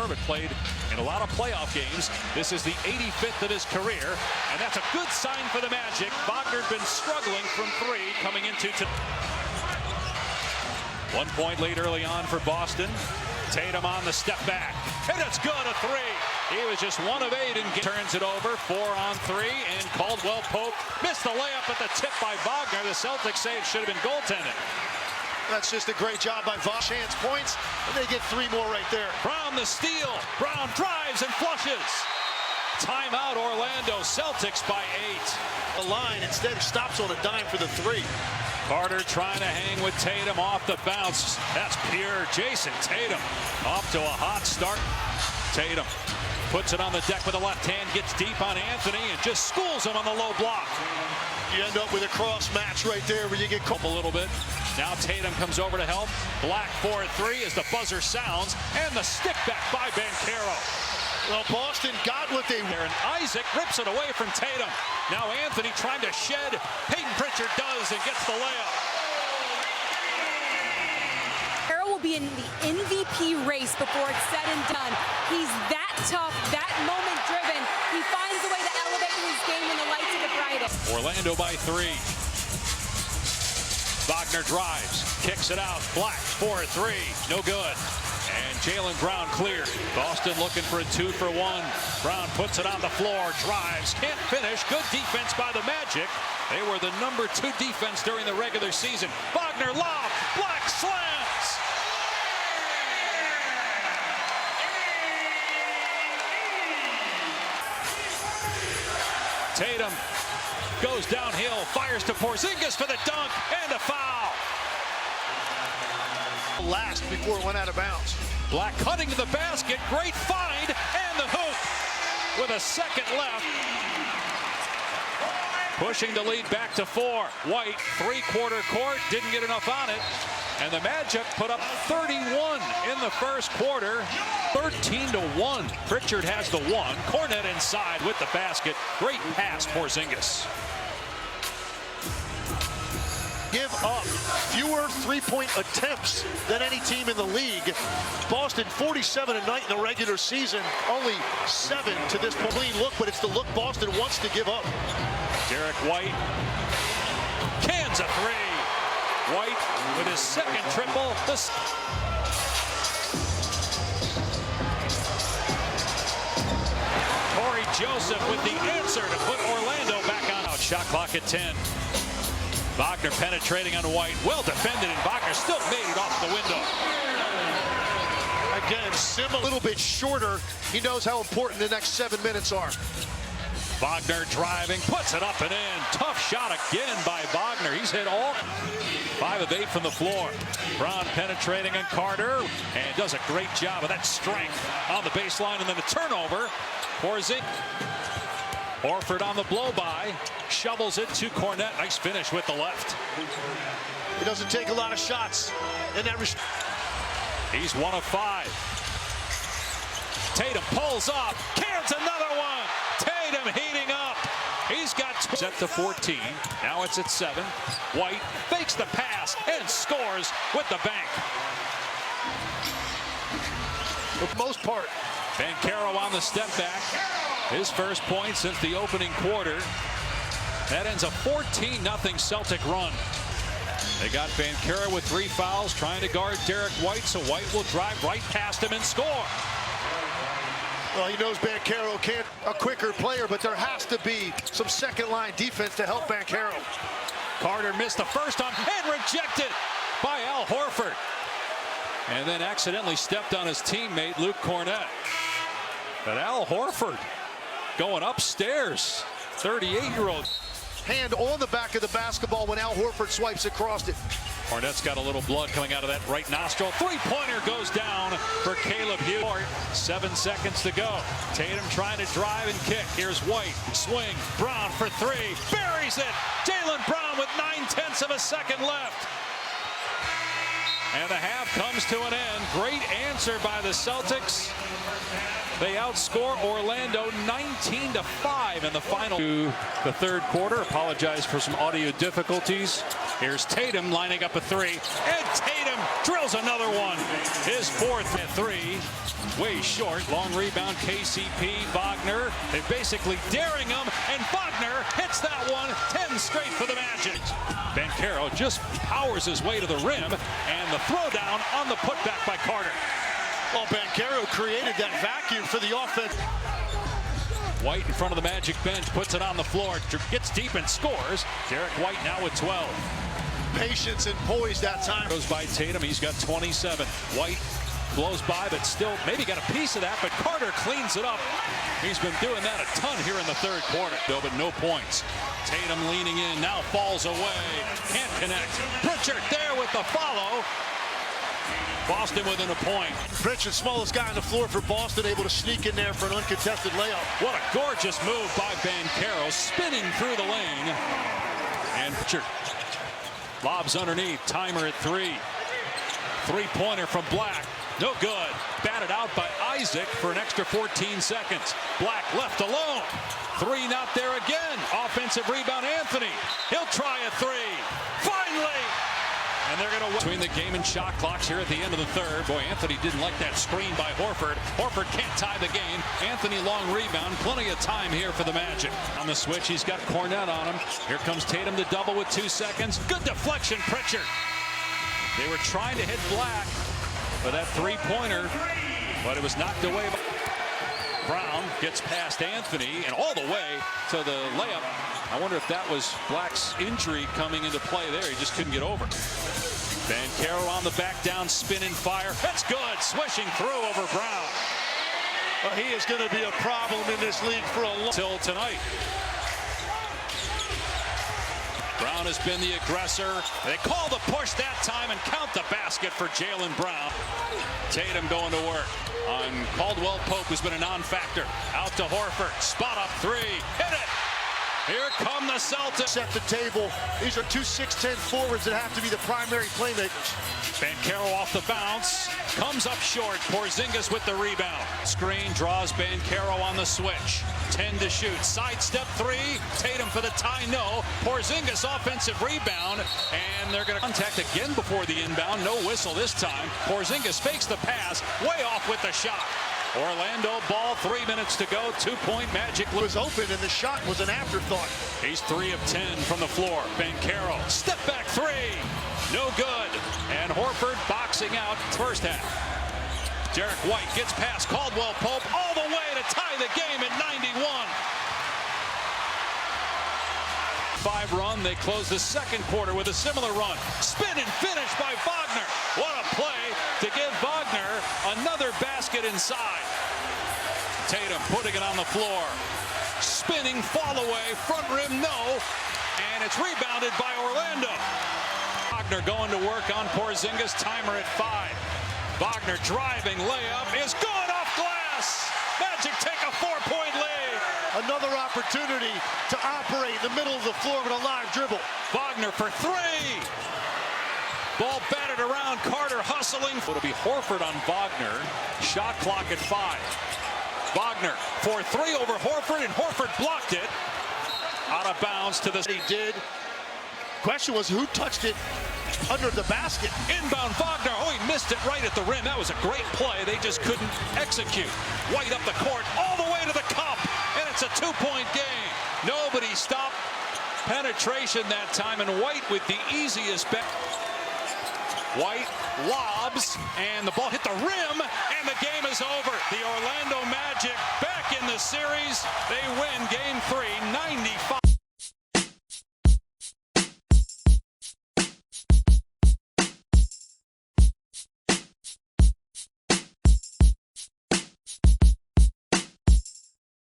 But played in a lot of playoff games. This is the 85th of his career, and that's a good sign for the Magic. Wagner been struggling from three coming into 1 point lead early on for Boston. Tatum on the step back, and it's good, a three. He was just 1 of 8 and turns it over. 4 on 3, and Caldwell Pope missed the layup at the tip by Wagner. The Celtics say it should have been goaltending. That's just a great job by Voss. Chance points, and they get 3 more right there. Brown the steal. Brown drives and flushes. Timeout Orlando. Celtics by 8. The line instead stops on a dime for the 3. Carter trying to hang with Tatum off the bounce. That's pure Jason Tatum. Off to a hot start. Tatum puts it on the deck with the left hand, gets deep on Anthony, and just schools him on the low block. You end up with a cross match right there where you get a little bit. Now Tatum comes over to help. Black 4-3 as the buzzer sounds, and the stick back by Banchero. Well, Boston got what they were, and Isaac rips it away from Tatum. Now Anthony trying to shed. Peyton Pritchard does and gets the layup. Banchero will be in the MVP race before it's said and done. He's that tough, that moment driven. He finds a way to elevate his game when the lights are the brightest. Orlando by 3. Wagner drives, kicks it out. Black 4-3, no good. And Jaylen Brown cleared. Boston looking for a 2 for 1. Brown puts it on the floor, drives, can't finish. Good defense by the Magic. They were the number 2 defense during the regular season. Wagner lob, Black slams. Tatum goes downhill, fires to Porzingis for the dunk, and a foul. Last before it went out of bounds. Black cutting to the basket, great find, and the hoop with a second left. Pushing the lead back to 4. White, 3-quarter court, didn't get enough on it. And the Magic put up 31 in the first quarter, 13-1. Pritchard has the 1. Cornet inside with the basket. Great pass, Porzingis. Give up fewer 3-point attempts than any team in the league. Boston 47 a night in the regular season, only 7 to this point. Clean look, but it's the look Boston wants to give up. Derek White cans a 3. White with his second triple. Corey Joseph with the answer to put Orlando back on. Shot clock at 10. Wagner penetrating on White. Well defended, and Wagner still made it off the window. Again, Sim a little bit shorter. He knows how important the next 7 minutes are. Wagner driving, puts it up and in. Tough shot again by Wagner. He's hit all 5 of 8 from the floor. Brown penetrating on Carter and does a great job of that strength on the baseline, and then the turnover. Porzingis. Horford on the blow-by, shovels it to Cornet. Nice finish with the left. He doesn't take a lot of shots in that. He's 1 of 5. Tatum pulls up, cans another one. Tatum heating up. He's got set to 14. Now it's at 7. White fakes the pass and scores with the bank. For the most part. Banchero on the step back. His first point since the opening quarter. That ends a 14-0 Celtic run. They got Banchero with 3 fouls, trying to guard Derek White, so White will drive right past him and score. Well, he knows Banchero can't a quicker player, but there has to be some second-line defense to help Banchero. Carter missed the first time and rejected by Al Horford. And then accidentally stepped on his teammate, Luke Cornet. But Al Horford going upstairs, 38-year-old. Hand on the back of the basketball when Al Horford swipes across it. Cornet's got a little blood coming out of that right nostril. 3-pointer goes down for Caleb Hughes. 7 seconds to go. Tatum trying to drive and kick. Here's White. Swing. Brown for 3. Buries it. Jaylen Brown with 9/10 of a second left. And the half comes to an end. Great answer by the Celtics. They outscore Orlando 19-5 in the final. To the third quarter. Apologize for some audio difficulties. Here's Tatum lining up a three. And Tatum drills another one. His fourth at three. Way short. Long rebound. KCP. Wagner. They're basically daring him. And Wagner hits that one. 10 straight for the Magic. Banchero just powers his way to the rim. And the throwdown on the putback by Carter. Well, Banchero created that vacuum for the offense. White in front of the Magic bench, puts it on the floor, gets deep and scores. Derek White now with 12. Patience and poise that time. Goes by Tatum, he's got 27. White blows by, but still maybe got a piece of that, but Carter cleans it up. He's been doing that a ton here in the third quarter, though, but no points. Tatum leaning in, now falls away, can't connect. Pritchard there with the follow. Boston within a point. Pritchard, smallest guy on the floor for Boston, able to sneak in there for an uncontested layup. What a gorgeous move by Banchero, spinning through the lane. And Pritchard lobs underneath, timer at three. Three-pointer from Black, no good. Batted out by Isaac for an extra 14 seconds. Black left alone. Three not there again. Offensive rebound, Anthony. He'll try a three. Finally! And they're going to between the game and shot clocks here at the end of the third. Boy, Anthony didn't like that screen by Horford. Horford can't tie the game. Anthony long rebound. Plenty of time here for the Magic. On the switch, he's got Cornette on him. Here comes Tatum to double with 2 seconds. Good deflection, Pritchard. They were trying to hit Black for that three-pointer, but it was knocked away by Brown. Gets past Anthony and all the way to the layup. I wonder if that was Black's injury coming into play there. He just couldn't get over. Banchero on the back down, spin and fire. That's good. Swishing through over Brown. Well, he is going to be a problem in this league for a long till tonight. Brown has been the aggressor. They call the push that time and count the basket for Jaylen Brown. Tatum going to work on Caldwell Pope, who's been a non-factor. Out to Horford. Spot up three. Hit it. Here come the Celtics. Set the table. These are two 6'10" forwards that have to be the primary playmakers. Banchero off the bounce. Comes up short. Porzingis with the rebound. Screen draws Banchero on the switch. 10 to shoot. Sidestep three. Tatum for the tie, no. Porzingis offensive rebound. And they're going to contact again before the inbound. No whistle this time. Porzingis fakes the pass. Way off with the shot. Orlando ball, 3 minutes to go. 2-point Magic. Was open and the shot was an afterthought. He's 3 of 10 from the floor. Banchero, step back three. No good. And Horford boxing out first half. Derek White gets past Caldwell Pope all the way to tie the game at 91. 5 run. They close the second quarter with a similar run. Spin and finish by Wagner. What a play to give Wagner another basket inside. Tatum putting it on the floor. Spinning, fall away, front rim, no. And it's rebounded by Orlando. Wagner going to work on Porzingis, timer at 5. Wagner driving, layup is good off glass. Magic take a 4-point lead. Another opportunity to operate in the middle of the floor with a live dribble. Wagner for 3. Ball batted around, Carter hustling. It'll be Horford on Wagner. Shot clock at 5. Wagner for 3 over Horford, and Horford blocked it. Out of bounds to the... He did. Question was who touched it under the basket. Inbound Wagner. Oh, he missed it right at the rim. That was a great play. They just couldn't execute. White up the court all the way to the cup, and it's a 2-point game. Nobody stopped penetration that time, and White with the easiest bet. White lobs, and the ball hit the rim, and the game is over. The Orlando Magic back in the series. They win game 3, 95.